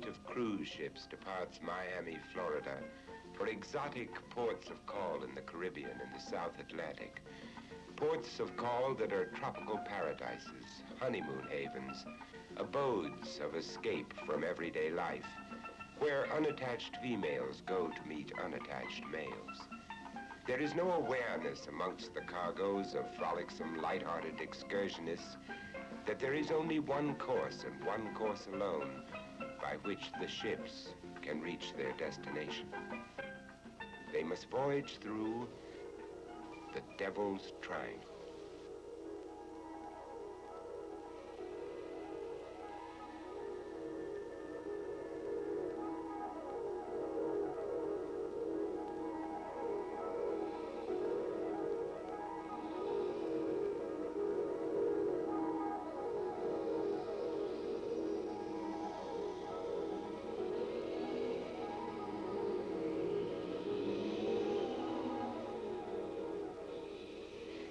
of cruise ships departs Miami, Florida, for exotic ports of call in the Caribbean and the South Atlantic. Ports of call that are tropical paradises, honeymoon havens, abodes of escape from everyday life, where unattached females go to meet unattached males. There is no awareness amongst the cargoes of frolicsome, light-hearted excursionists that there is only one course and one course alone by which the ships can reach their destination. They must voyage through the Devil's Triangle.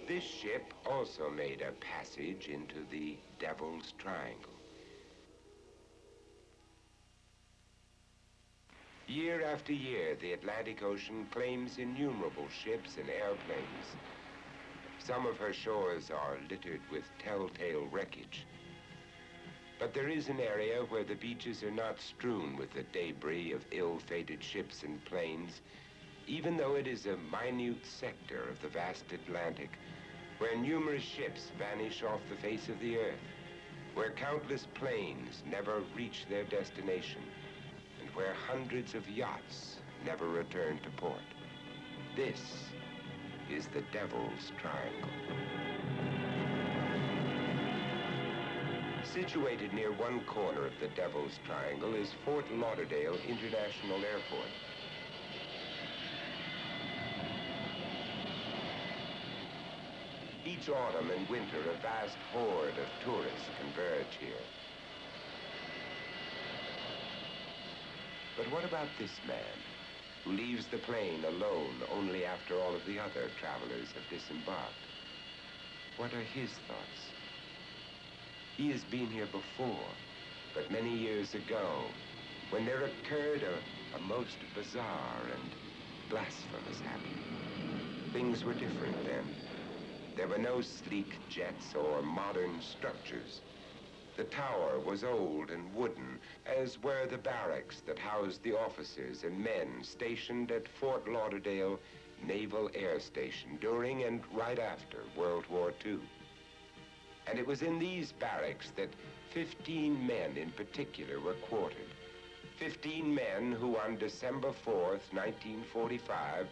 This ship also made a passage into the Devil's Triangle. Year after year, the Atlantic Ocean claims innumerable ships and airplanes. Some of her shores are littered with telltale wreckage. But there is an area where the beaches are not strewn with the debris of ill-fated ships and planes, even though it is a minute sector of the vast Atlantic, where numerous ships vanish off the face of the earth, where countless planes never reach their destination, and where hundreds of yachts never return to port. This is the Devil's Triangle. Situated near one corner of the Devil's Triangle is Fort Lauderdale International Airport. Each autumn and winter, a vast horde of tourists converge here. But what about this man, who leaves the plane alone only after all of the other travelers have disembarked? What are his thoughts? He has been here before, but many years ago, when there occurred a most bizarre and blasphemous happening. Things were different then. There were no sleek jets or modern structures. The tower was old and wooden, as were the barracks that housed the officers and men stationed at Fort Lauderdale Naval Air Station during and right after World War II. And it was in these barracks that 15 men in particular were quartered. 15 men who on December 4th, 1945,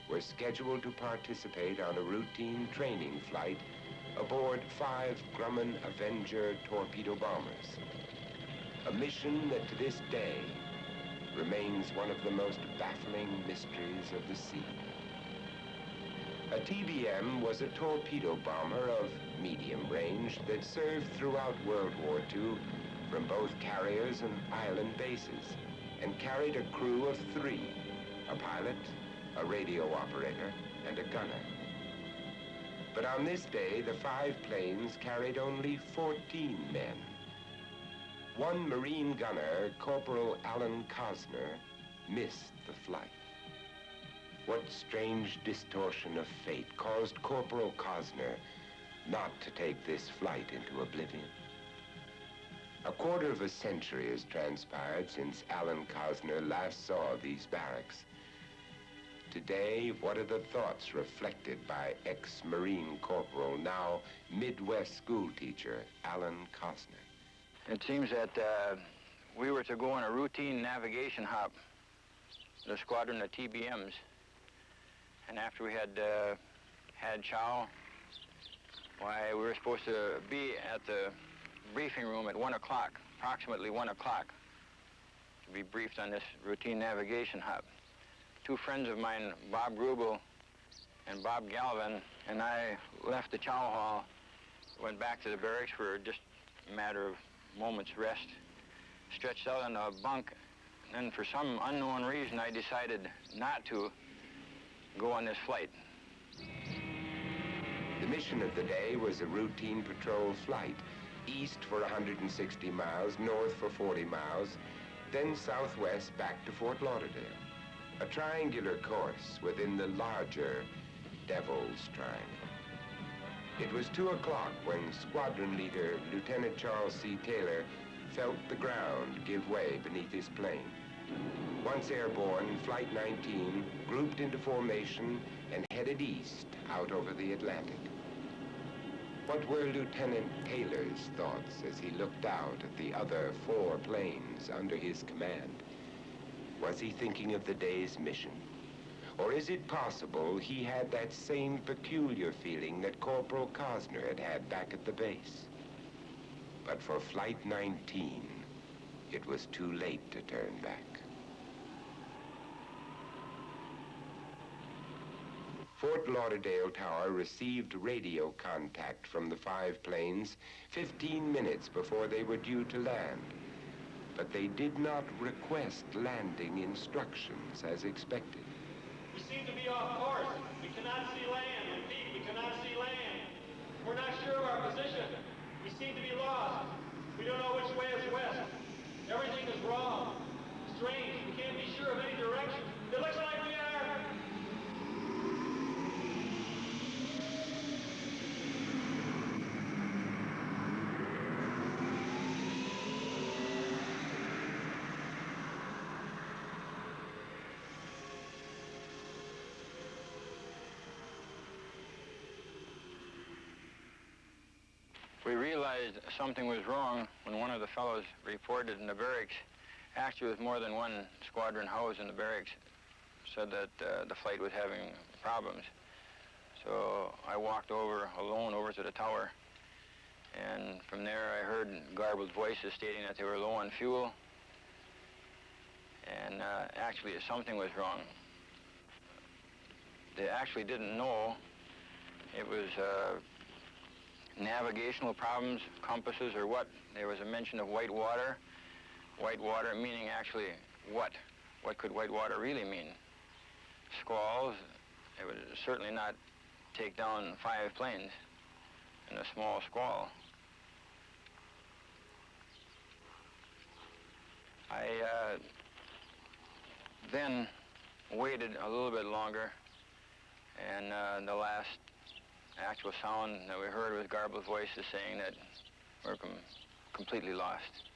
were scheduled to participate on a routine training flight aboard 5 Grumman Avenger torpedo bombers. A mission that to this day remains one of the most baffling mysteries of the sea. A TBM was a torpedo bomber of medium range that served throughout World War II from both carriers and island bases, and carried a crew of 3, a pilot, a radio operator, and a gunner. But on this day, the 5 planes carried only 14 men. One Marine gunner, Corporal Alan Cosner, missed the flight. What strange distortion of fate caused Corporal Cosner not to take this flight into oblivion? A quarter of a century has transpired since Alan Cosner last saw these barracks. Today, what are the thoughts reflected by ex-Marine Corporal, now Midwest school teacher, Alan Cosner? It seems that we were to go on a routine navigation hop, the squadron of TBMs. And after we had had chow, why, we were supposed to be at the briefing room at 1 o'clock, approximately 1 o'clock, to be briefed on this routine navigation hop. 2 friends of mine, Bob Grubel and Bob Galvin, and I left the chow hall, went back to the barracks for just a matter of moments rest, stretched out on a bunk, and then for some unknown reason I decided not to go on this flight. The mission of the day was a routine patrol flight, east for 160 miles, north for 40 miles, then southwest back to Fort Lauderdale, a triangular course within the larger Devil's Triangle. It was 2 o'clock when squadron leader Lieutenant Charles C. Taylor felt the ground give way beneath his plane. Once airborne, Flight 19 grouped into formation and headed east out over the Atlantic. What were Lieutenant Taylor's thoughts as he looked out at the other 4 planes under his command? Was he thinking of the day's mission? Or is it possible he had that same peculiar feeling that Corporal Cosner had had back at the base? But for Flight 19, it was too late to turn back. Fort Lauderdale Tower received radio contact from the 5 planes 15 minutes before they were due to land. But they did not request landing instructions as expected. We seem to be off course. We cannot see land. Repeat, we cannot see land. We're not sure of our position. We seem to be lost. We don't know which way is west. Everything is wrong. Strange. We can't be sure of any direction. It looks like we are... We realized something was wrong when one of the fellows reported in the barracks, actually with more than one squadron house in the barracks, said that the flight was having problems. So I walked over alone over to the tower, and from there I heard garbled voices stating that they were low on fuel, and actually something was wrong. They actually didn't know it was navigational problems, compasses, or what. There was a mention of white water. White water meaning actually what? What could white water really mean? Squalls. It would certainly not take down 5 planes in a small squall. I then waited a little bit longer, and the last actual sound that we heard was garbled voices saying that we're completely lost.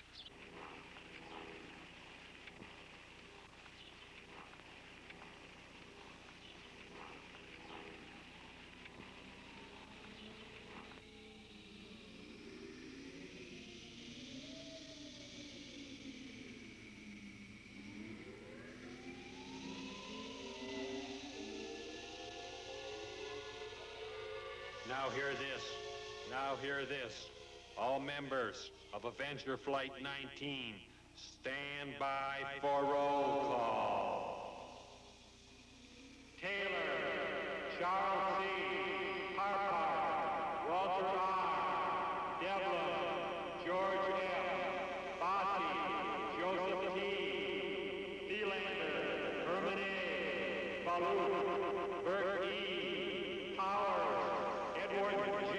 Now hear this. Now hear this. All members of Avenger Flight 19, stand by for roll call. Taylor, Charles C. Harper, Walter R. Devlin, George F. Bosse, Joseph T. Thielander, Herman A. Baloo, Bert E. Powers, Edward J.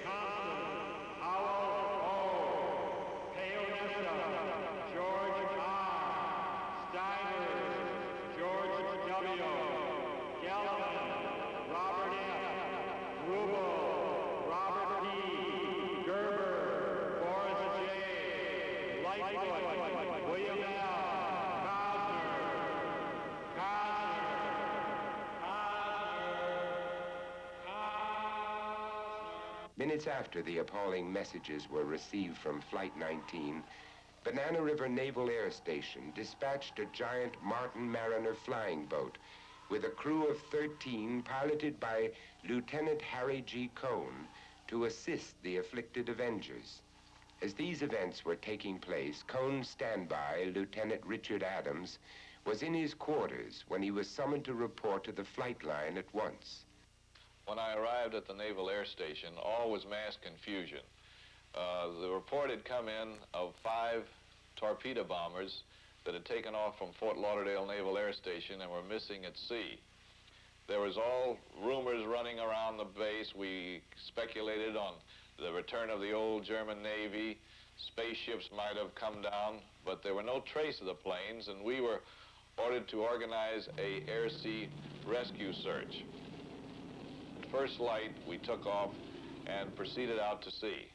Thompson, Howell O. Peonessa, George R. Stivers, George W. Galvin, Robert F. Rubel, Robert P. Gerber, Boris J. Lightfoot, William L. Cosner, Minutes after the appalling messages were received from Flight 19, Banana River Naval Air Station dispatched a giant Martin Mariner flying boat with a crew of 13 piloted by Lieutenant Harry G. Cohn to assist the afflicted Avengers. As these events were taking place, Cohn's standby, Lieutenant Richard Adams, was in his quarters when he was summoned to report to the flight line at once. When I arrived at the Naval Air Station, all was mass confusion. The report had come in of 5 torpedo bombers that had taken off from Fort Lauderdale Naval Air Station and were missing at sea. There was all rumors running around the base. We speculated on the return of the old German Navy. spaceships might have come down, but there were no trace of the planes, and we were ordered to organize a air-sea rescue search. At first light, we took off and proceeded out to sea.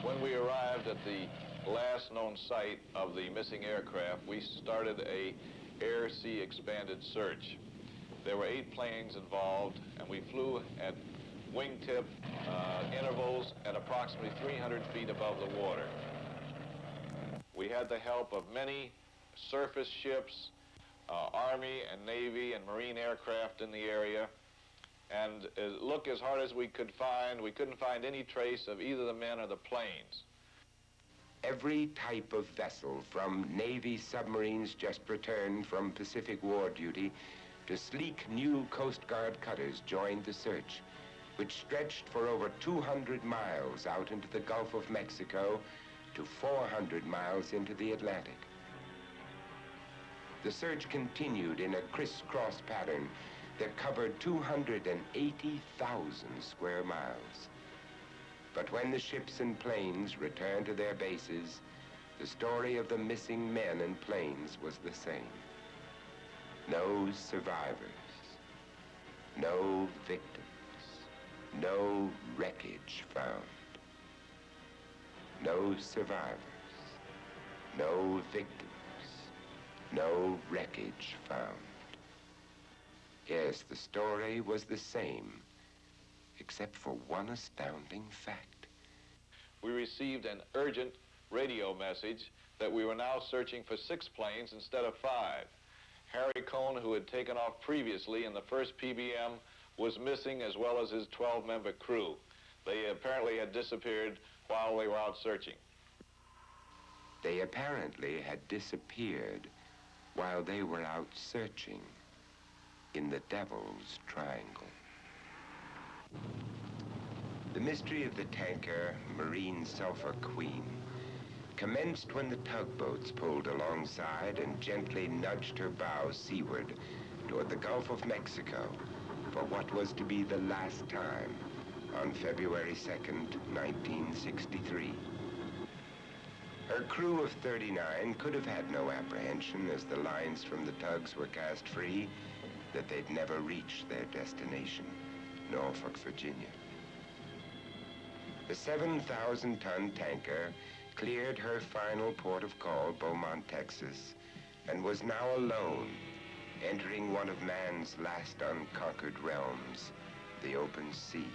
When we arrived at the last known site of the missing aircraft, we started a air-sea expanded search. There were 8 planes involved, and we flew at wingtip intervals at approximately 300 feet above the water. We had the help of many surface ships, Army and Navy and Marine aircraft in the area, and look as hard as we could find, we couldn't find any trace of either the men or the planes. Every type of vessel, from Navy submarines just returned from Pacific War duty to sleek new Coast Guard cutters, joined the search, which stretched for over 200 miles out into the Gulf of Mexico to 400 miles into the Atlantic. The search continued in a crisscross pattern that covered 280,000 square miles. But when the ships and planes returned to their bases, the story of the missing men and planes was the same. No survivors, no victims, no wreckage found. No survivors, no victims, no wreckage found. Yes, the story was the same, except for one astounding fact. We received an urgent radio message that we were now searching for 6 planes instead of 5. Harry Cohn, who had taken off previously in the first PBM, was missing, as well as his 12-member crew. They apparently had disappeared while they were out searching. They apparently had disappeared while they were out searching in the Devil's Triangle. The mystery of the tanker Marine Sulphur Queen commenced when the tugboats pulled alongside and gently nudged her bow seaward toward the Gulf of Mexico for what was to be the last time on February 2nd, 1963. Her crew of 39 could have had no apprehension as the lines from the tugs were cast free that they'd never reach their destination, Norfolk, Virginia. The 7,000-ton tanker cleared her final port of call, Beaumont, Texas, and was now alone, entering one of man's last unconquered realms, the open sea.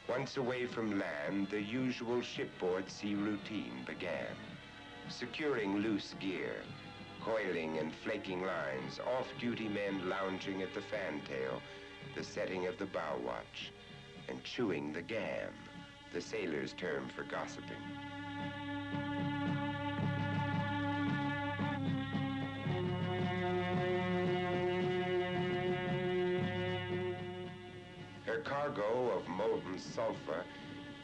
Once away from land, the usual shipboard sea routine began. Securing loose gear, coiling and flaking lines, off-duty men lounging at the fantail, the setting of the bow watch, and chewing the gam, the sailor's term for gossiping. Her cargo of molten sulfur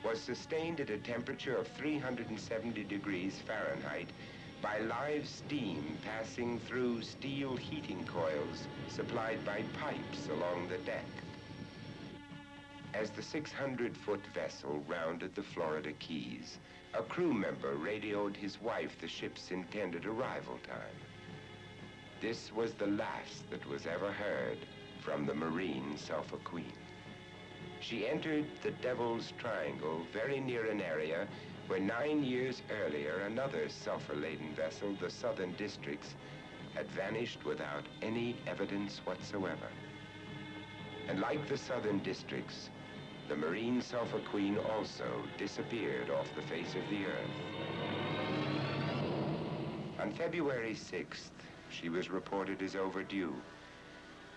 was sustained at a temperature of 370 degrees Fahrenheit by live steam passing through steel heating coils supplied by pipes along the deck. As the 600-foot vessel rounded the Florida Keys, a crew member radioed his wife the ship's intended arrival time. This was the last that was ever heard from the Marine Sulphur Queen. She entered the Devil's Triangle very near an area where 9 years earlier another sulfur-laden vessel, the Southern Districts, had vanished without any evidence whatsoever. And like the Southern Districts, the Marine Sulphur Queen also disappeared off the face of the earth. On February 6th, she was reported as overdue.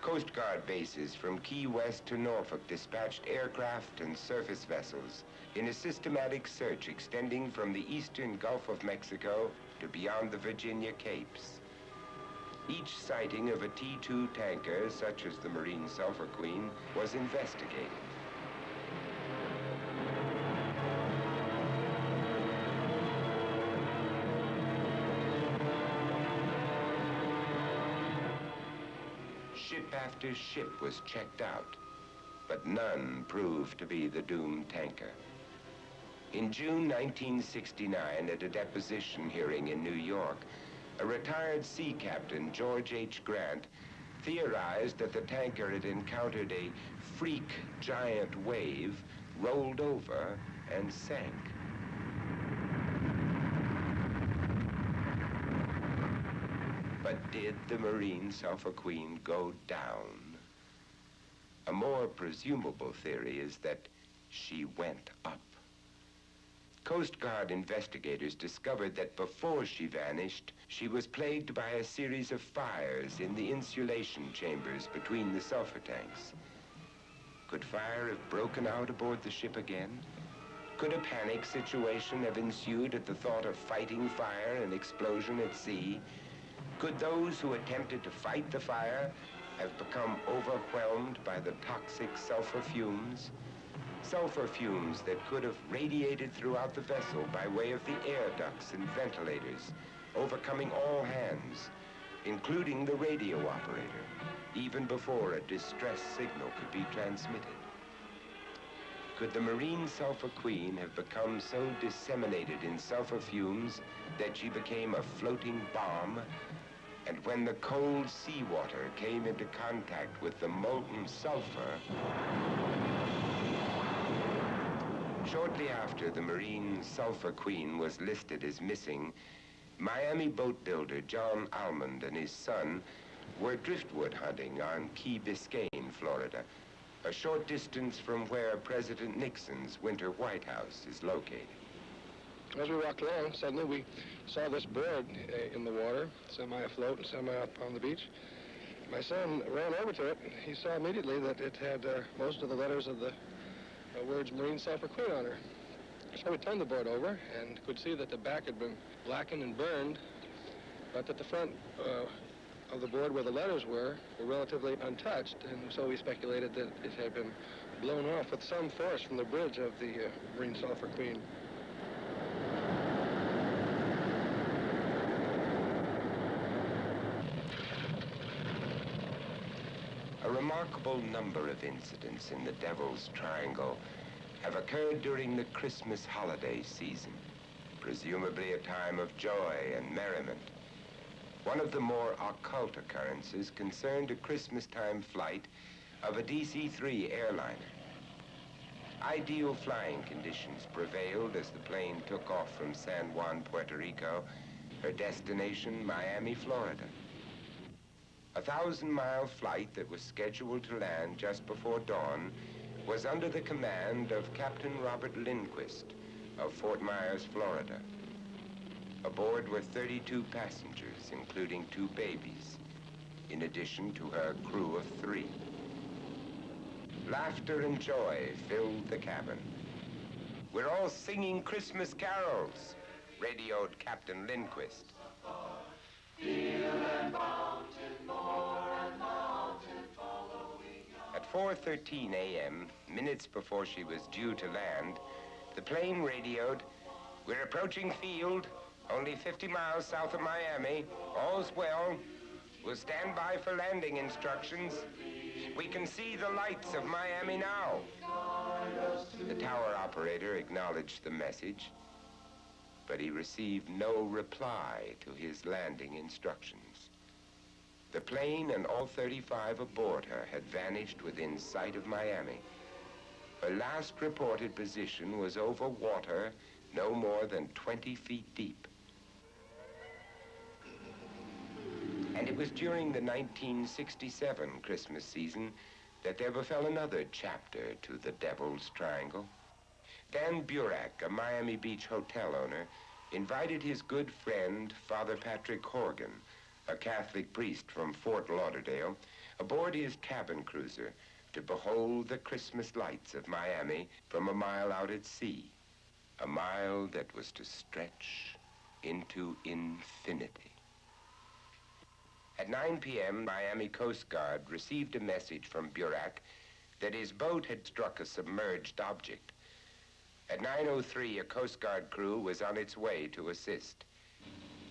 Coast Guard bases from Key West to Norfolk dispatched aircraft and surface vessels in a systematic search extending from the eastern Gulf of Mexico to beyond the Virginia Capes. Each sighting of a T-2 tanker, such as the Marine Sulphur Queen, was investigated. Ship after ship was checked out, but none proved to be the doomed tanker. In June 1969, at a deposition hearing in New York, a retired sea captain, George H. Grant, theorized that the tanker had encountered a freak giant wave, rolled over, and sank. But did the Marine Sulphur Queen go down? A more presumable theory is that she went up. Coast Guard investigators discovered that before she vanished, she was plagued by a series of fires in the insulation chambers between the sulfur tanks. Could fire have broken out aboard the ship again? Could a panic situation have ensued at the thought of fighting fire and explosion at sea? Could those who attempted to fight the fire have become overwhelmed by the toxic sulfur fumes? Sulfur fumes that could have radiated throughout the vessel by way of the air ducts and ventilators, overcoming all hands, including the radio operator, even before a distress signal could be transmitted. Could the Marine Sulphur Queen have become so disseminated in sulfur fumes that she became a floating bomb? And when the cold seawater came into contact with the molten sulfur, shortly after the Marine Sulphur Queen was listed as missing, Miami boat builder John Almond and his son were driftwood hunting on Key Biscayne, Florida, a short distance from where President Nixon's winter White House is located. As we walked along, suddenly we saw this bird in the water, semi-afloat and semi-up on the beach. My son ran over to it. He saw immediately that it had most of the letters of the words Marine Sulphur Queen on her. So we turned the boat over and could see that the back had been blackened and burned, but that the front of the board where the letters were relatively untouched, and so we speculated that it had been blown off with some force from the bridge of the Marine Sulphur Queen. A remarkable number of incidents in the Devil's Triangle have occurred during the Christmas holiday season, presumably a time of joy and merriment. One of the more occult occurrences concerned a Christmas-time flight of a DC-3 airliner. Ideal flying conditions prevailed as the plane took off from San Juan, Puerto Rico, her destination, Miami, Florida. A 1,000-mile flight that was scheduled to land just before dawn was under the command of Captain Robert Lindquist of Fort Myers, Florida. Aboard were 32 passengers, including 2 babies, in addition to her crew of 3. Laughter and joy filled the cabin. "We're all singing Christmas carols," radioed Captain Lindquist. At 4:13 a.m., minutes before she was due to land, the plane radioed, "We're approaching field, only 50 miles south of Miami. All's well. We'll stand by for landing instructions. We can see the lights of Miami now." The tower operator acknowledged the message, but he received no reply to his landing instructions. The plane and all 35 aboard her had vanished within sight of Miami. Her last reported position was over water no more than 20 feet deep. And it was during the 1967 Christmas season that there befell another chapter to the Devil's Triangle. Dan Burak, a Miami Beach hotel owner, invited his good friend, Father Patrick Horgan, a Catholic priest from Fort Lauderdale, aboard his cabin cruiser to behold the Christmas lights of Miami from a mile out at sea, a mile that was to stretch into infinity. At 9 p.m., Miami Coast Guard received a message from Burak that his boat had struck a submerged object. At 9:03, a Coast Guard crew was on its way to assist.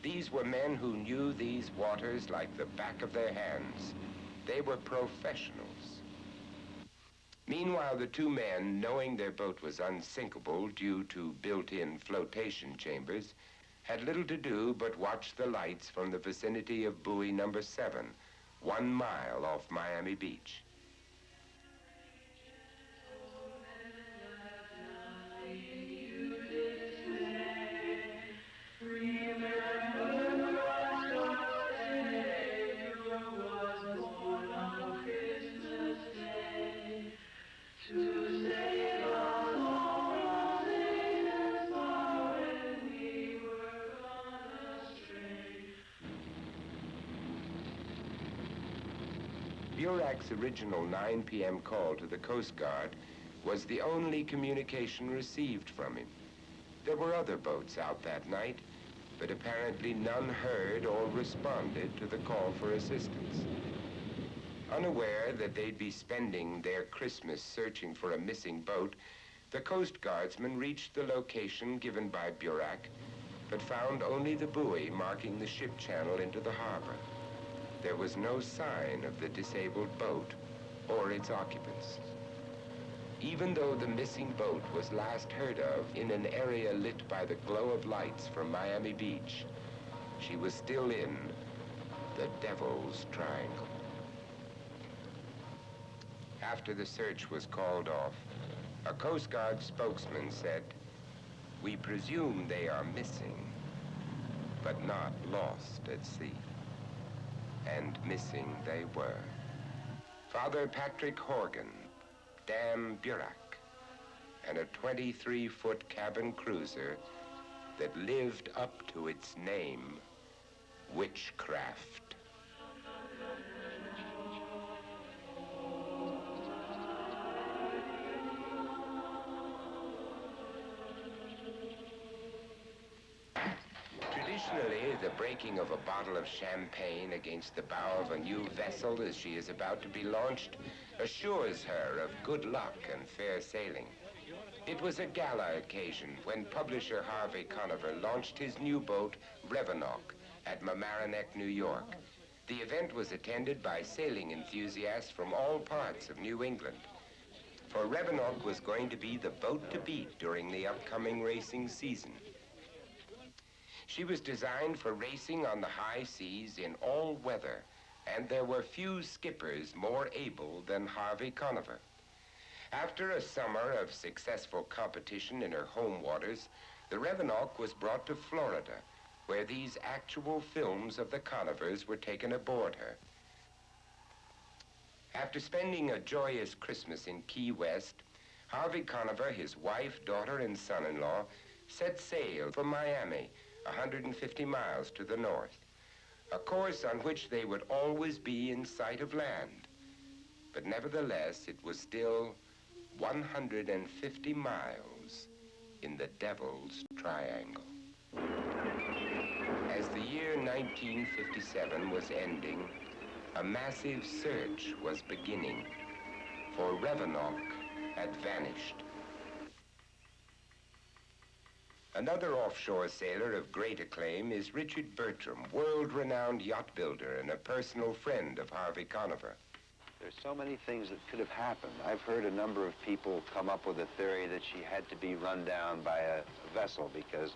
These were men who knew these waters like the back of their hands. They were professionals. Meanwhile, the two men, knowing their boat was unsinkable due to built-in flotation chambers, had little to do but watch the lights from the vicinity of buoy number 7, 1 mile off Miami Beach. Burac's original 9 p.m. call to the Coast Guard was the only communication received from him. There were other boats out that night, but apparently none heard or responded to the call for assistance. Unaware that they'd be spending their Christmas searching for a missing boat, the Coast Guardsmen reached the location given by Burac, but found only the buoy marking the ship channel into the harbor. There was no sign of the disabled boat or its occupants. Even though the missing boat was last heard of in an area lit by the glow of lights from Miami Beach, she was still in the Devil's Triangle. After the search was called off, a Coast Guard spokesman said, "We presume they are missing, but not lost at sea." And missing they were. Father Patrick Horgan, Dam Burac, and a 23-foot cabin cruiser that lived up to its name, Witchcraft. Traditionally, the breaking of a bottle of champagne against the bow of a new vessel as she is about to be launched assures her of good luck and fair sailing. It was a gala occasion when publisher Harvey Conover launched his new boat, Revenock, at Mamaroneck, New York. The event was attended by sailing enthusiasts from all parts of New England. For Revenock was going to be the boat to beat during the upcoming racing season. She was designed for racing on the high seas in all weather, and there were few skippers more able than Harvey Conover. After a summer of successful competition in her home waters, the Revenock was brought to Florida, where these actual films of the Conovers were taken aboard her. After spending a joyous Christmas in Key West, Harvey Conover, his wife, daughter, and son-in-law set sail for Miami, 150 miles to the north, a course on which they would always be in sight of land. But nevertheless, it was still 150 miles in the Devil's Triangle. As the year 1957 was ending, a massive search was beginning, for Revenock had vanished. Another offshore sailor of great acclaim is Richard Bertram, world-renowned yacht builder and a personal friend of Harvey Conover. There's so many things that could have happened. I've heard a number of people come up with a theory that she had to be run down by a vessel because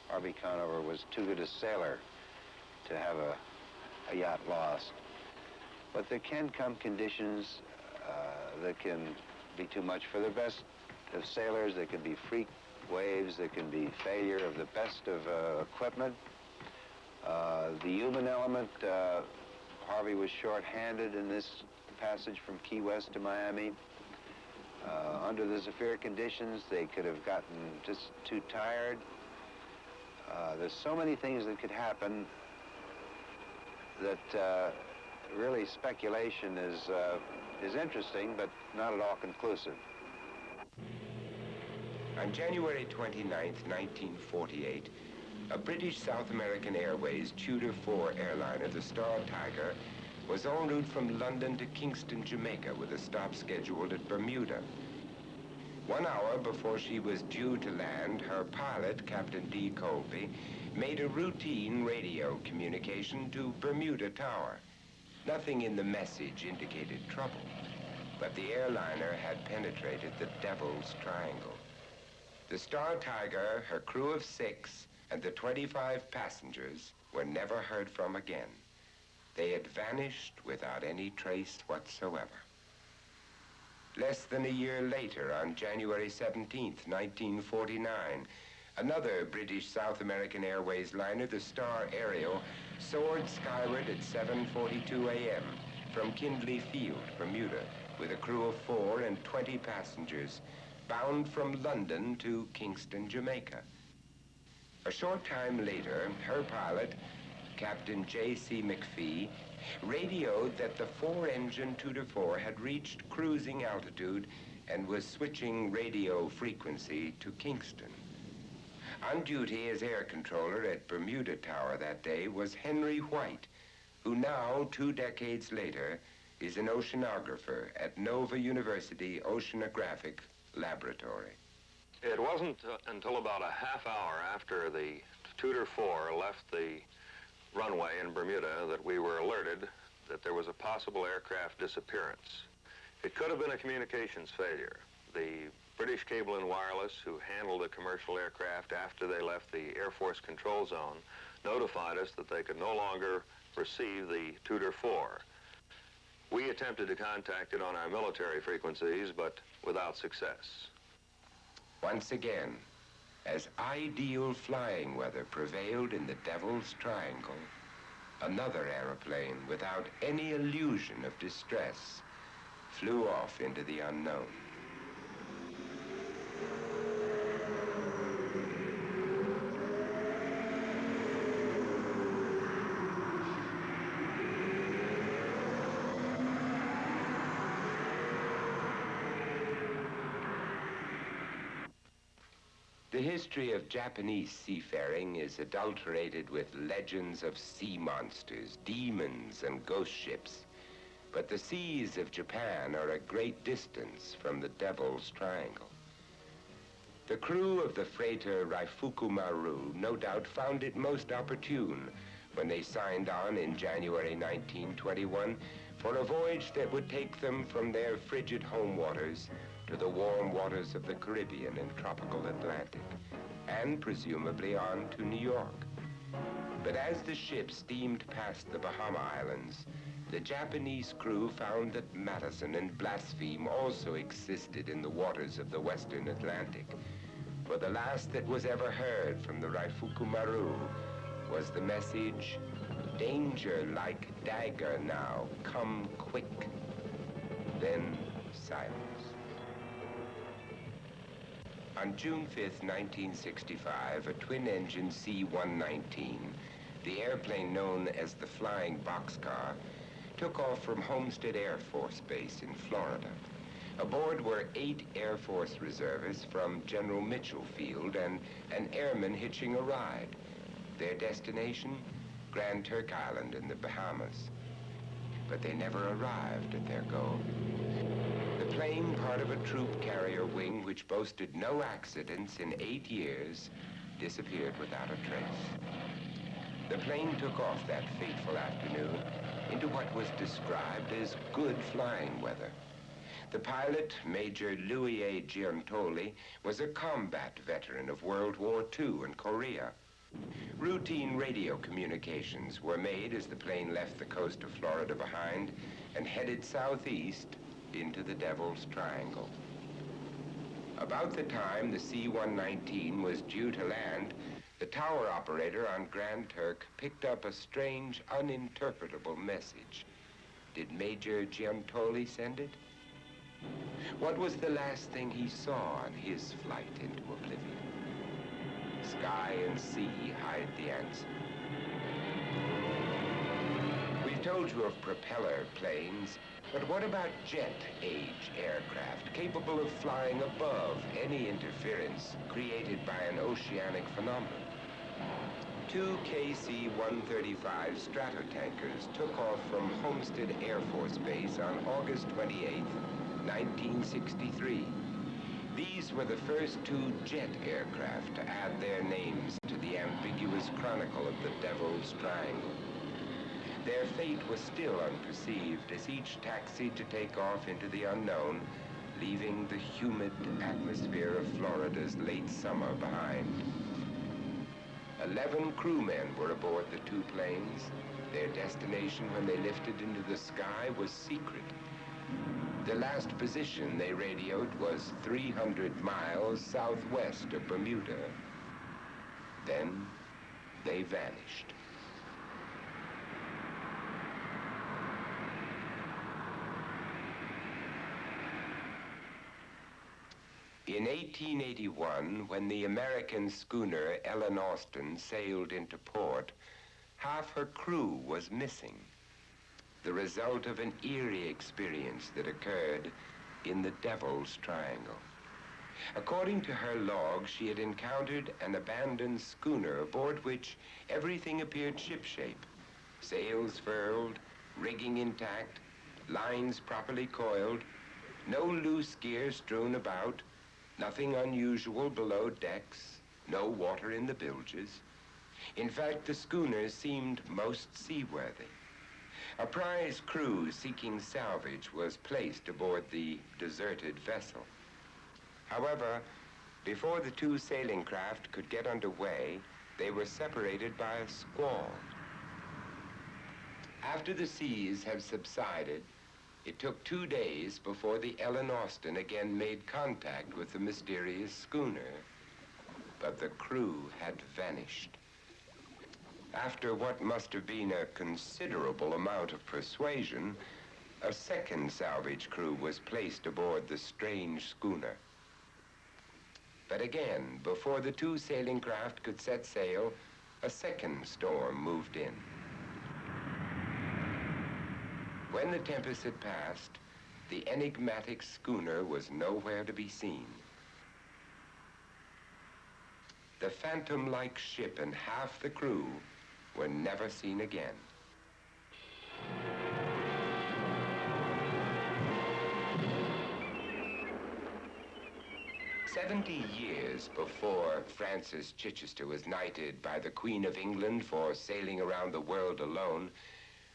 Harvey Conover was too good a sailor to have a yacht lost. But there can come conditions that can be too much for the best of sailors. There can be freak waves, there can be failure of the best of equipment. The human element, Harvey was short-handed in this passage from Key West to Miami. Under the severe conditions, they could have gotten just too tired. There's so many things that could happen that really speculation is interesting, but not at all conclusive. On January 29, 1948, a British South American Airways Tudor 4 airliner, the Star Tiger, was en route from London to Kingston, Jamaica, with a stop scheduled at Bermuda. 1 hour before she was due to land, her pilot, Captain D. Colby, made a routine radio communication to Bermuda Tower. Nothing in the message indicated trouble, but the airliner had penetrated the Devil's Triangle. The Star Tiger, her crew of 6, and the 25 passengers were never heard from again. They had vanished without any trace whatsoever. Less than a year later, on January 17th, 1949, another British South American Airways liner, the Star Ariel, soared skyward at 7:42 a.m. from Kindley Field, Bermuda, with a crew of 4 and 20 passengers, bound from London to Kingston, Jamaica. A short time later, her pilot, Captain J.C. McPhee, radioed that the 4-engine Tudor 4 had reached cruising altitude and was switching radio frequency to Kingston. On duty as air controller at Bermuda Tower that day was Henry White, who now, 2 decades later, is an oceanographer at Nova University Oceanographic Laboratory. It wasn't until about a half hour after the Tudor 4 left the runway in Bermuda that we were alerted that there was a possible aircraft disappearance. It could have been a communications failure. The British Cable and Wireless, who handled the commercial aircraft after they left the Air Force control zone, notified us that they could no longer receive the Tudor 4. We attempted to contact it on our military frequencies, but without success. Once again, as ideal flying weather prevailed in the Devil's Triangle, another aeroplane, without any illusion of distress, flew off into the unknown. The history of Japanese seafaring is adulterated with legends of sea monsters, demons, and ghost ships. But the seas of Japan are a great distance from the Devil's Triangle. The crew of the freighter Raifuku Maru no doubt found it most opportune when they signed on in January 1921 for a voyage that would take them from their frigid home waters to the warm waters of the Caribbean and tropical Atlantic, and presumably on to New York. But as the ship steamed past the Bahama Islands, the Japanese crew found that Madison and Blaspheme also existed in the waters of the Western Atlantic. For the last that was ever heard from the Raifuku Maru was the message, "Danger like dagger now, come quick." Then silence. On June 5th, 1965, a twin-engine C-119, the airplane known as the Flying Boxcar, took off from Homestead Air Force Base in Florida. Aboard were 8 Air Force reservists from General Mitchell Field and an airman hitching a ride. Their destination, Grand Turk Island in the Bahamas. But they never arrived at their goal. The plane, part of a troop carrier wing which boasted no accidents in 8 years, disappeared without a trace. The plane took off that fateful afternoon into what was described as good flying weather. The pilot, Major Louis A. Giuntoli, was a combat veteran of World War II and Korea. Routine radio communications were made as the plane left the coast of Florida behind and headed southeast into the Devil's Triangle. About the time the C-119 was due to land, the tower operator on Grand Turk picked up a strange, uninterpretable message. Did Major Giuntoli send it? What was the last thing he saw on his flight into oblivion? Sky and sea hide the answer. We've told you of propeller planes, but what about jet-age aircraft capable of flying above any interference created by an oceanic phenomenon? 2 KC-135 Stratotankers took off from Homestead Air Force Base on August 28, 1963. These were the first 2 jet aircraft to add their names to the ambiguous chronicle of the Devil's Triangle. Their fate was still unperceived as each taxied to take off into the unknown, leaving the humid atmosphere of Florida's late summer behind. 11 crewmen were aboard the two planes. Their destination when they lifted into the sky was secret. The last position they radioed was 300 miles southwest of Bermuda. Then they vanished. In 1881, when the American schooner Ellen Austin sailed into port, half her crew was missing, the result of an eerie experience that occurred in the Devil's Triangle. According to her log, she had encountered an abandoned schooner aboard which everything appeared shipshape. Sails furled, rigging intact, lines properly coiled, no loose gear strewn about, nothing unusual below decks, no water in the bilges. In fact, the schooner seemed most seaworthy. A prize crew seeking salvage was placed aboard the deserted vessel. However, before the two sailing craft could get underway, they were separated by a squall. After the seas have subsided, it took 2 days before the Ellen Austin again made contact with the mysterious schooner, but the crew had vanished. After what must have been a considerable amount of persuasion, a second salvage crew was placed aboard the strange schooner. But again, before the two sailing craft could set sail, a second storm moved in. When the tempest had passed, the enigmatic schooner was nowhere to be seen. The phantom-like ship and half the crew were never seen again. 70 years before Francis Chichester was knighted by the Queen of England for sailing around the world alone,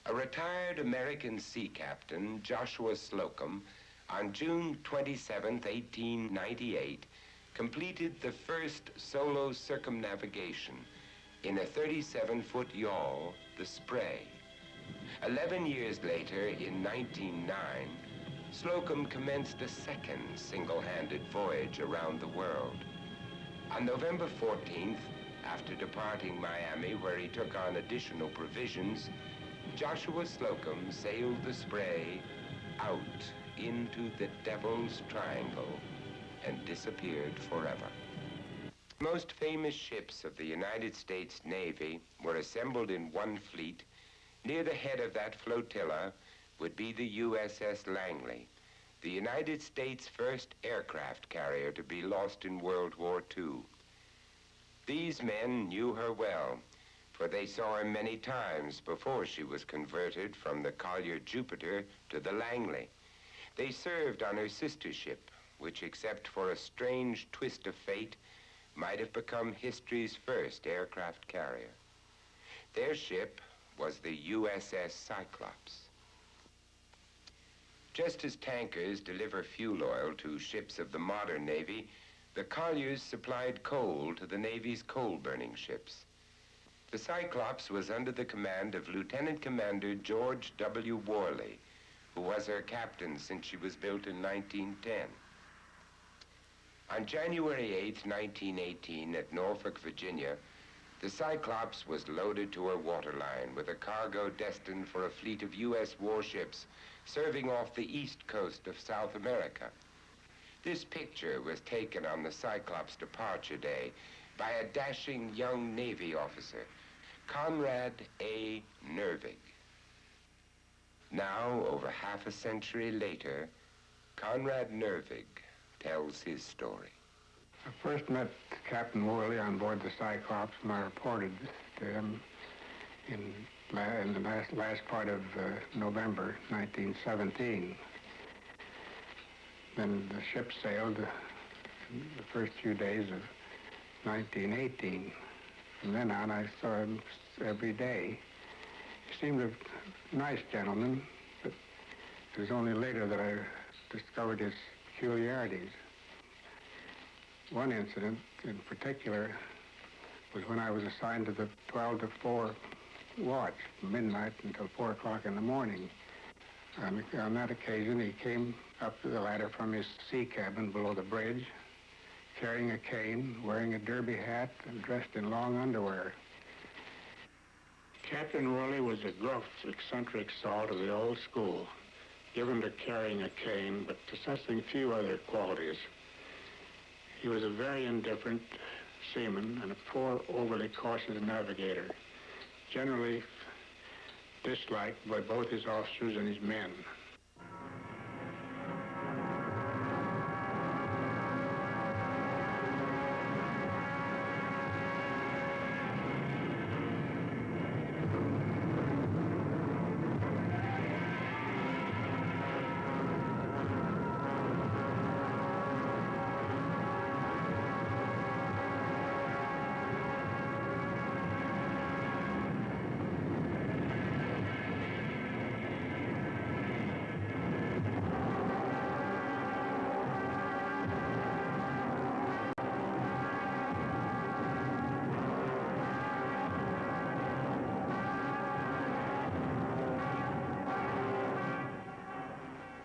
a retired American sea captain, Joshua Slocum, on June 27, 1898, completed the first solo circumnavigation in a 37-foot yawl, the Spray. 11 years later, in 1909, Slocum commenced a second single-handed voyage around the world. On November 14th, after departing Miami, where he took on additional provisions, Joshua Slocum sailed the Spray out into the Devil's Triangle and disappeared forever. The most famous ships of the United States Navy were assembled in one fleet. Near the head of that flotilla would be the USS Langley, the United States' first aircraft carrier to be lost in World War II. These men knew her well, for they saw her many times before she was converted from the collier Jupiter to the Langley. They served on her sister ship, which, except for a strange twist of fate, might have become history's first aircraft carrier. Their ship was the USS Cyclops. Just as tankers deliver fuel oil to ships of the modern Navy, the colliers supplied coal to the Navy's coal-burning ships. The Cyclops was under the command of Lieutenant Commander George W. Worley, who was her captain since she was built in 1910. On January 8, 1918, at Norfolk, Virginia, the Cyclops was loaded to her waterline with a cargo destined for a fleet of U.S. warships serving off the east coast of South America. This picture was taken on the Cyclops' departure day by a dashing young Navy officer, Conrad A. Nervig. Now, over half a century later, Conrad Nervig tells his story. I first met Captain Worley on board the Cyclops, and I reported to him in the last part of November 1917. Then the ship sailed the first few days of 1918. From then on, I saw him every day. He seemed to have nice gentleman, but it was only later that I discovered his peculiarities. One incident in particular was when I was assigned to the 12 to 4 watch, from midnight until 4 o'clock in the morning. On that occasion, he came up the ladder from his sea cabin below the bridge, carrying a cane, wearing a derby hat, and dressed in long underwear. Captain Worley was a gruff, eccentric salt of the old school, given to carrying a cane, but possessing few other qualities. He was a very indifferent seaman and a poor, overly cautious navigator, generally disliked by both his officers and his men.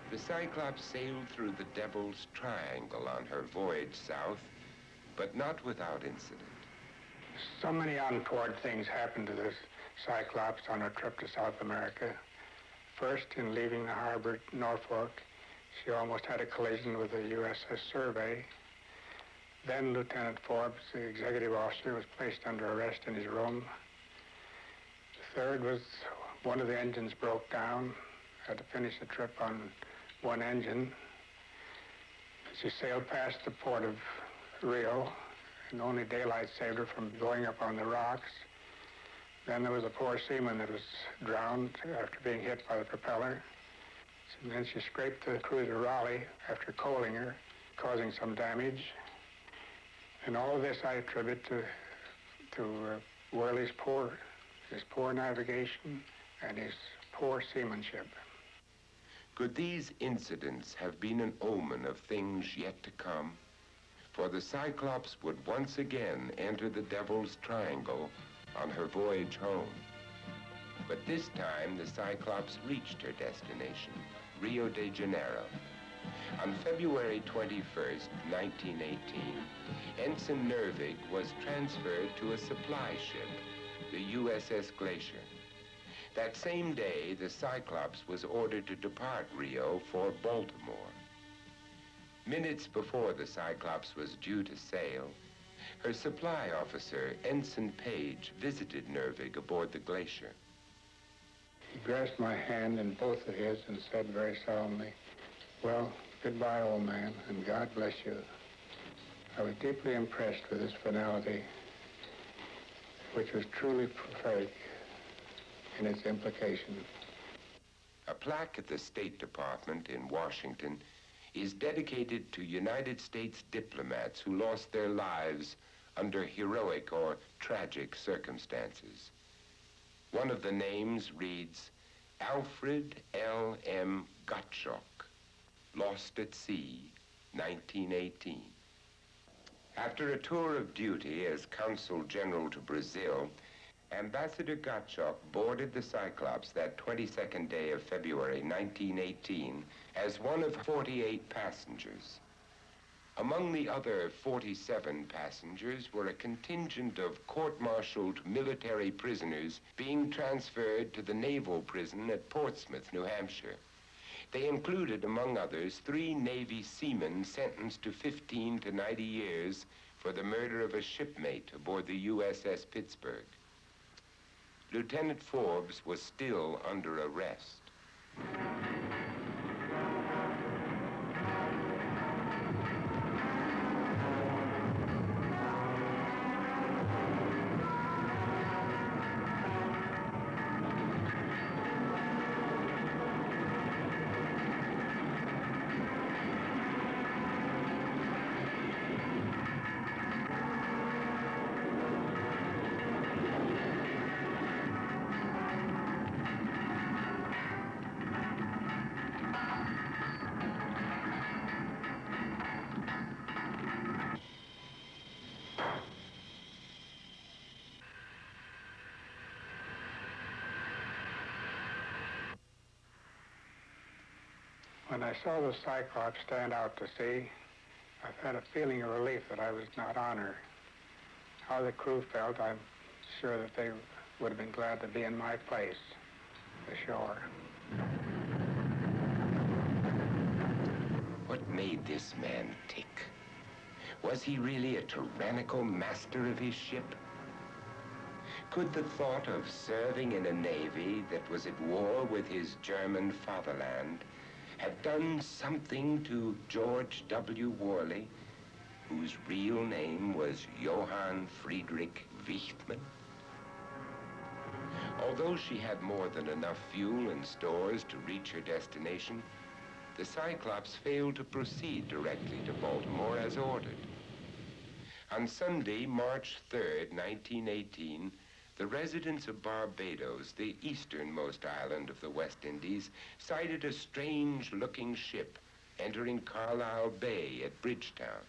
The Cyclops sailed through the Devil's Triangle on her voyage south, but not without incident. So many untoward things happened to this Cyclops on her trip to South America. First, in leaving the harbor at Norfolk, she almost had a collision with the USS Survey. Then Lieutenant Forbes, the executive officer, was placed under arrest in his room. The third was one of the engines broke down, had to finish the trip on one engine. She sailed past the port of Rio, and only daylight saved her from going up on the rocks. Then there was a poor seaman that was drowned after being hit by the propeller. And then she scraped the cruiser Raleigh after coaling her, causing some damage. And all of this I attribute to Worley's his poor navigation and his poor seamanship. Could these incidents have been an omen of things yet to come? For the Cyclops would once again enter the Devil's Triangle on her voyage home. But this time, the Cyclops reached her destination, Rio de Janeiro. On February 21st, 1918, Ensign Nervig was transferred to a supply ship, the USS Glacier. That same day, the Cyclops was ordered to depart Rio for Baltimore. Minutes before the Cyclops was due to sail, her supply officer, Ensign Page, visited Nervig aboard the Glacier. He grasped my hand in both of his and said very solemnly, "Well, goodbye, old man, and God bless you." I was deeply impressed with his finality, which was truly prophetic in its implication. A plaque at the State Department in Washington is dedicated to United States diplomats who lost their lives under heroic or tragic circumstances. One of the names reads, Alfred L.M. Gottschalk, lost at sea, 1918. After a tour of duty as Consul General to Brazil, Ambassador Gottschalk boarded the Cyclops that 22nd day of February 1918 as one of 48 passengers. Among the other 47 passengers were a contingent of court-martialed military prisoners being transferred to the naval prison at Portsmouth, New Hampshire. They included, among others, 3 Navy seamen sentenced to 15 to 90 years for the murder of a shipmate aboard the USS Pittsburgh. Lieutenant Forbes was still under arrest. When I saw the Cyclops stand out to sea, I had a feeling of relief that I was not on her. How the crew felt, I'm sure that they would have been glad to be in my place, ashore. What made this man tick? Was he really a tyrannical master of his ship? Could the thought of serving in a navy that was at war with his German fatherland have done something to George W. Worley, whose real name was Johann Friedrich Wichtmann? Although she had more than enough fuel and stores to reach her destination, the Cyclops failed to proceed directly to Baltimore as ordered. On Sunday, March 3rd, 1918, the residents of Barbados, the easternmost island of the West Indies, sighted a strange-looking ship entering Carlisle Bay at Bridgetown.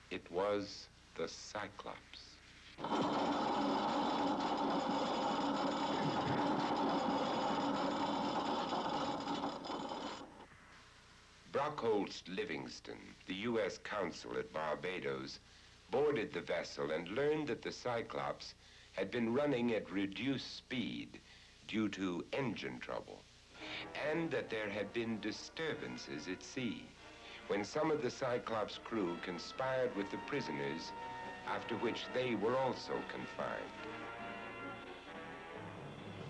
It was the Cyclops. Brockholst Livingston, the U.S. consul at Barbados, boarded the vessel and learned that the Cyclops had been running at reduced speed due to engine trouble, and that there had been disturbances at sea when some of the Cyclops crew conspired with the prisoners, after which they were also confined.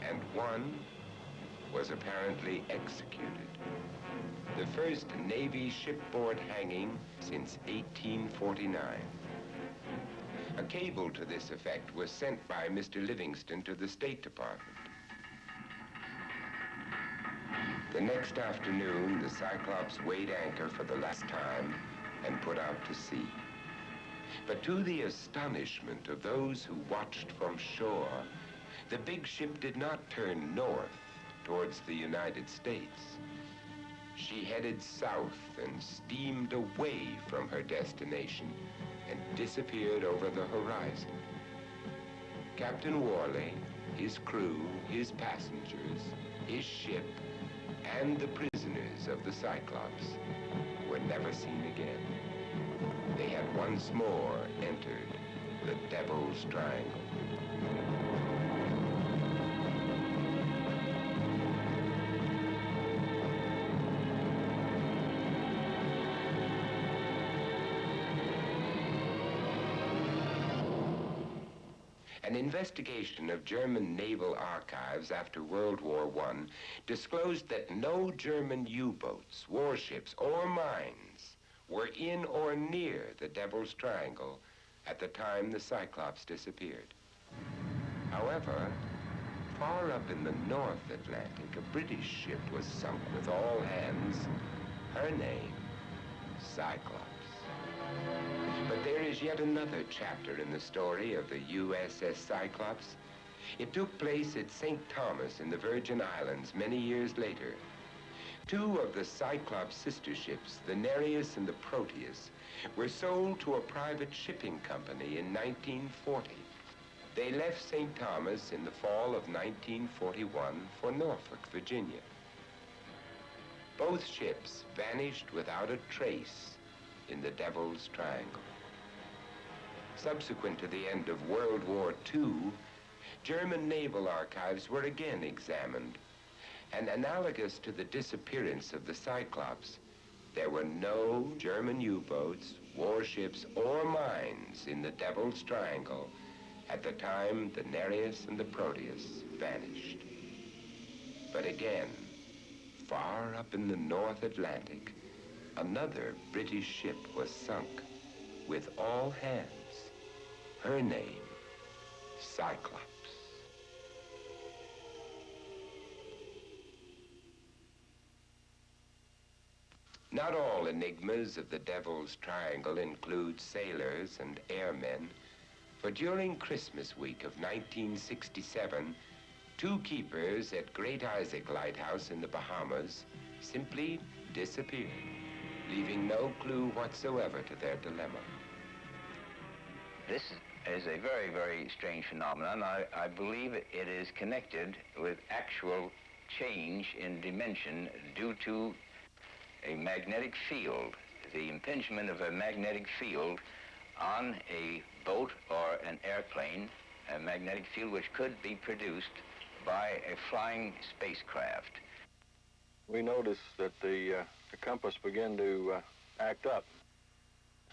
And one was apparently executed. The first Navy shipboard hanging since 1849. A cable to this effect was sent by Mr. Livingston to the State Department. The next afternoon, the Cyclops weighed anchor for the last time and put out to sea. But to the astonishment of those who watched from shore, the big ship did not turn north towards the United States. She headed south and steamed away from her destination and disappeared over the horizon. Captain Worley, his crew, his passengers, his ship, and the prisoners of the Cyclops were never seen again. They had once more entered the Devil's Triangle. An investigation of German naval archives after World War I disclosed that no German U-boats, warships, or mines were in or near the Devil's Triangle at the time the Cyclops disappeared. However, far up in the North Atlantic, a British ship was sunk with all hands. Her name, Cyclops. But there is yet another chapter in the story of the USS Cyclops. It took place at St. Thomas in the Virgin Islands many years later. Two of the Cyclops sister ships, the Nereus and the Proteus, were sold to a private shipping company in 1940. They left St. Thomas in the fall of 1941 for Norfolk, Virginia. Both ships vanished without a trace in the Devil's Triangle. Subsequent to the end of World War II, German naval archives were again examined, and analogous to the disappearance of the Cyclops, there were no German U-boats, warships, or mines in the Devil's Triangle at the time the Nereus and the Proteus vanished. But again, far up in the North Atlantic, another British ship was sunk with all hands. Her name, Cyclops. Not all enigmas of the Devil's Triangle include sailors and airmen, for during Christmas week of 1967, two keepers at Great Isaac Lighthouse in the Bahamas simply disappeared, leaving no clue whatsoever to their dilemma. This is a very, very strange phenomenon. I believe it is connected with actual change in dimension due to a magnetic field, the impingement of a magnetic field on a boat or an airplane, a magnetic field which could be produced by a flying spacecraft. We noticed that the compass began to act up.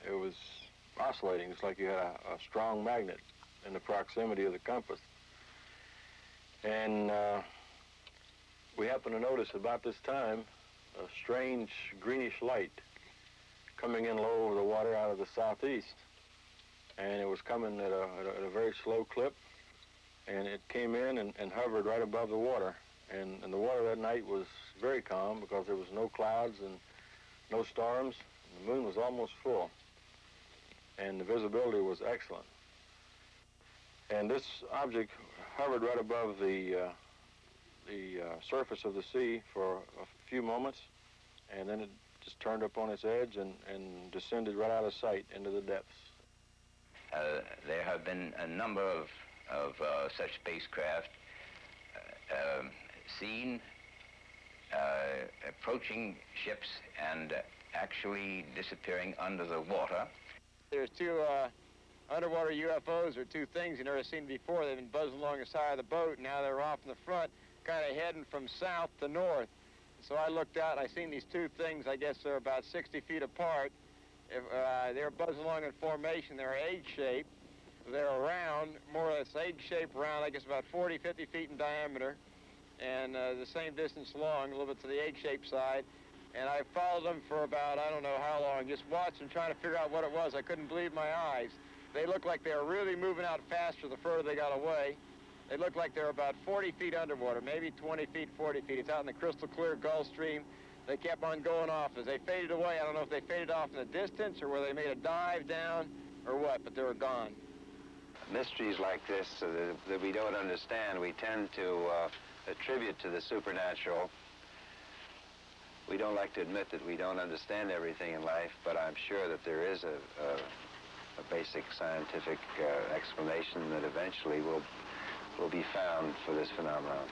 It was oscillating. It's like you had a strong magnet in the proximity of the compass. And we happened to notice about this time a strange greenish light coming in low over the water out of the southeast. And it was coming at a very slow clip, and it came in and hovered right above the water. And the water that night was very calm because there was no clouds and no storms. The moon was almost full, and the visibility was excellent. And this object hovered right above the surface of the sea for a few moments, and then it just turned up on its edge and descended right out of sight into the depths. There have been a number of such spacecraft seen approaching ships and actually disappearing under the water. There's two underwater UFOs, or two things you never seen before. They've been buzzing along the side of the boat. Now they're off in the front, kind of heading from south to north. So I looked out, and I seen these two things. I guess they're about 60 feet apart. They're buzzing along in formation. They're egg-shaped. They're round, more or less egg-shaped round, I guess about 40, 50 feet in diameter, and the same distance long, a little bit to the egg-shaped side. And I followed them for about, I don't know how long, just watching, trying to figure out what it was. I couldn't believe my eyes. They looked like they were really moving out faster the further they got away. They looked like they were about 40 feet underwater, maybe 20 feet, 40 feet. It's out in the crystal clear Gulf Stream. They kept on going off. As they faded away, I don't know if they faded off in the distance or whether they made a dive down or what, but they were gone. Mysteries like this that we don't understand, we tend to attribute to the supernatural. We don't like to admit that we don't understand everything in life, but I'm sure that there is a basic scientific explanation that eventually will be found for this phenomenon.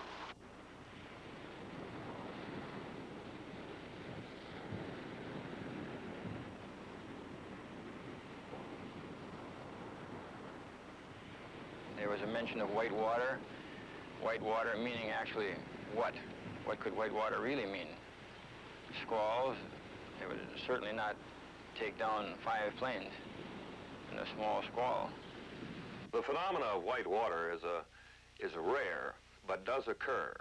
There was a mention of white water. White water meaning actually what? What could white water really mean? Squalls. It would certainly not take down 5 planes in a small squall. The phenomena of white water is rare, but does occur.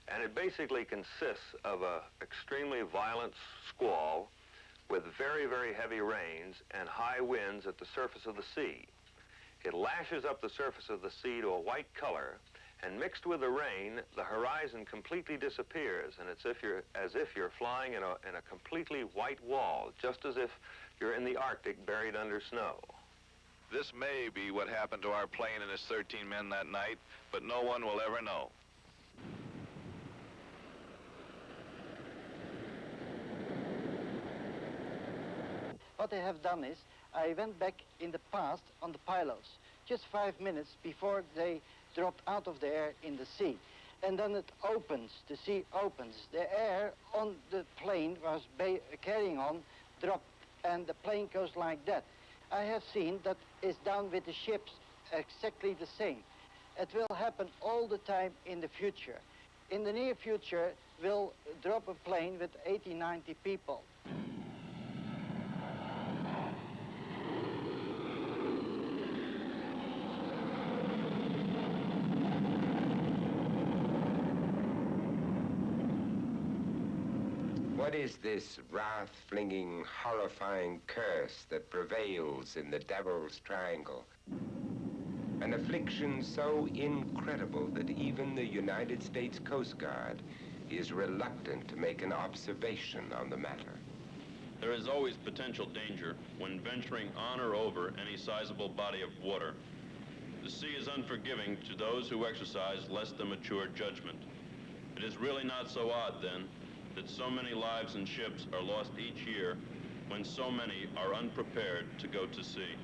And it basically consists of an extremely violent squall with very, very heavy rains and high winds at the surface of the sea. It lashes up the surface of the sea to a white color, and mixed with the rain, the horizon completely disappears, and it's as if you're flying in a completely white wall, just as if you're in the Arctic buried under snow. This may be what happened to our plane and its 13 men that night, but no one will ever know. What I have done is, I went back in the past on the pylons, just 5 minutes before they dropped out of the air in the sea. And then it opens, the sea opens. The air on the plane was carrying on, dropped, and the plane goes like that. I have seen that is done with the ships exactly the same. It will happen all the time in the future. In the near future, we'll drop a plane with 80, 90 people. What is this wrath-flinging, horrifying curse that prevails in the Devil's Triangle? An affliction so incredible that even the United States Coast Guard is reluctant to make an observation on the matter. There is always potential danger when venturing on or over any sizable body of water. The sea is unforgiving to those who exercise less than mature judgment. It is really not so odd, then, that so many lives and ships are lost each year when so many are unprepared to go to sea.